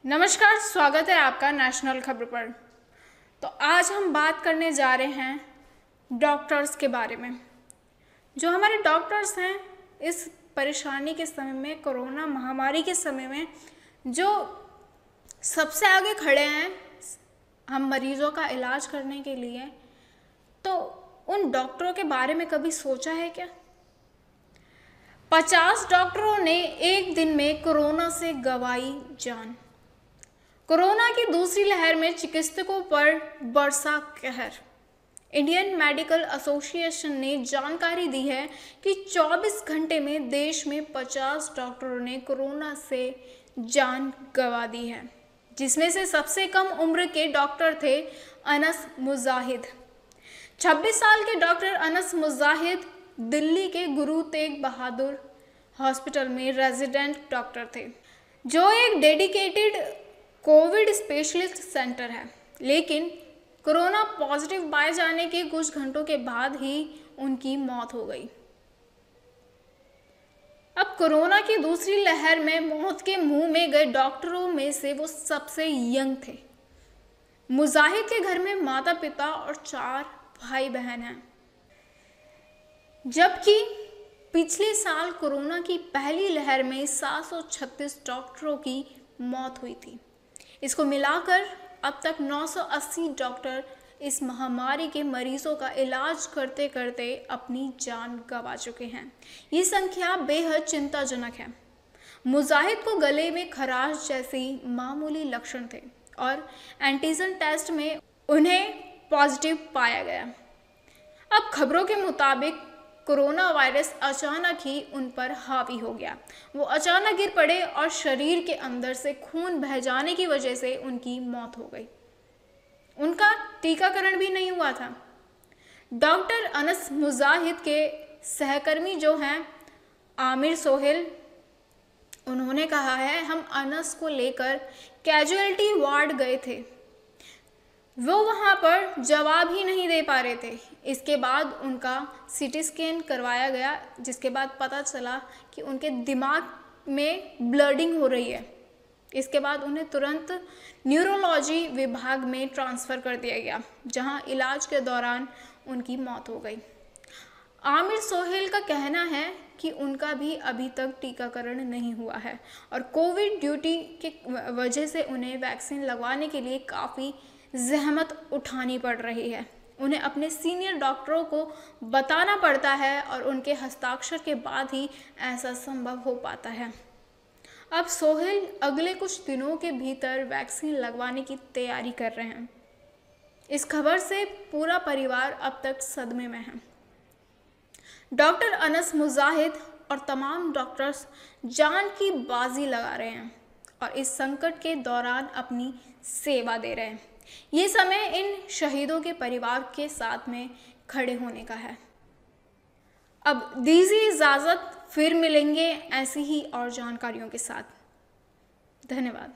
नमस्कार, स्वागत है आपका नेशनल खबर पर। तो आज हम बात करने जा रहे हैं डॉक्टर्स के बारे में। जो हमारे डॉक्टर्स हैं इस परेशानी के समय में, कोरोना महामारी के समय में जो सबसे आगे खड़े हैं हम मरीजों का इलाज करने के लिए, तो उन डॉक्टरों के बारे में कभी सोचा है क्या? 50 डॉक्टरों ने एक दिन में कोरोना से गंवाई जान। कोरोना की दूसरी लहर में चिकित्सकों पर बरसा कहर। इंडियन मेडिकल एसोसिएशन ने जानकारी दी है कि 24 घंटे में देश में 50 डॉक्टरों ने कोरोना से जान गंवा दी है, जिसमें से सबसे कम उम्र के डॉक्टर थे अनस मुजाहिद। 26 साल के डॉक्टर अनस मुजाहिद दिल्ली के गुरु तेग बहादुर हॉस्पिटल में रेजिडेंट डॉक्टर थे, जो एक डेडिकेटेड कोविड स्पेशलिस्ट सेंटर है। लेकिन कोरोना पॉजिटिव पाए जाने के कुछ घंटों के बाद ही उनकी मौत हो गई। अब कोरोना की दूसरी लहर में मौत के मुंह में गए डॉक्टरों में से वो सबसे यंग थे। मुजाहिद के घर में माता पिता और 4 भाई बहन हैं। जबकि पिछले साल कोरोना की पहली लहर में 736 डॉक्टरों की मौत हुई थी। इसको मिलाकर अब तक 980 डॉक्टर इस महामारी के मरीजों का इलाज करते करते अपनी जान गंवा चुके हैं। ये संख्या बेहद चिंताजनक है। मुजाहिद को गले में खराश जैसी मामूली लक्षण थे और एंटीजन टेस्ट में उन्हें पॉजिटिव पाया गया। अब खबरों के मुताबिक कोरोना वायरस अचानक ही उन पर हावी हो गया। वो अचानक गिर पड़े और शरीर के अंदर से खून बह जाने की वजह से उनकी मौत हो गई। उनका टीकाकरण भी नहीं हुआ था। डॉक्टर अनस मुजाहिद के सहकर्मी जो हैं आमिर सोहेल, उन्होंने कहा है, हम अनस को लेकर कैजुअलिटी वार्ड गए थे, वो वहाँ पर जवाब ही नहीं दे पा रहे थे। इसके बाद उनका सीटी स्कैन करवाया गया, जिसके बाद पता चला कि उनके दिमाग में ब्लडिंग हो रही है। इसके बाद उन्हें तुरंत न्यूरोलॉजी विभाग में ट्रांसफ़र कर दिया गया, जहाँ इलाज के दौरान उनकी मौत हो गई। आमिर सोहेल का कहना है कि उनका भी अभी तक टीकाकरण नहीं हुआ है और कोविड ड्यूटी के वजह से उन्हें वैक्सीन लगवाने के लिए काफ़ी ज़हमत उठानी पड़ रही है। उन्हें अपने सीनियर डॉक्टरों को बताना पड़ता है और उनके हस्ताक्षर के बाद ही ऐसा संभव हो पाता है। अब सोहेल अगले कुछ दिनों के भीतर वैक्सीन लगवाने की तैयारी कर रहे हैं। इस खबर से पूरा परिवार अब तक सदमे में है। डॉक्टर अनस मुजाहिद और तमाम डॉक्टर्स जान की बाजी लगा रहे हैं और इस संकट के दौरान अपनी सेवा दे रहे हैं। ये समय इन शहीदों के परिवार के साथ में खड़े होने का है। अब दीजिए इजाज़त, फिर मिलेंगे ऐसी ही और जानकारियों के साथ। धन्यवाद।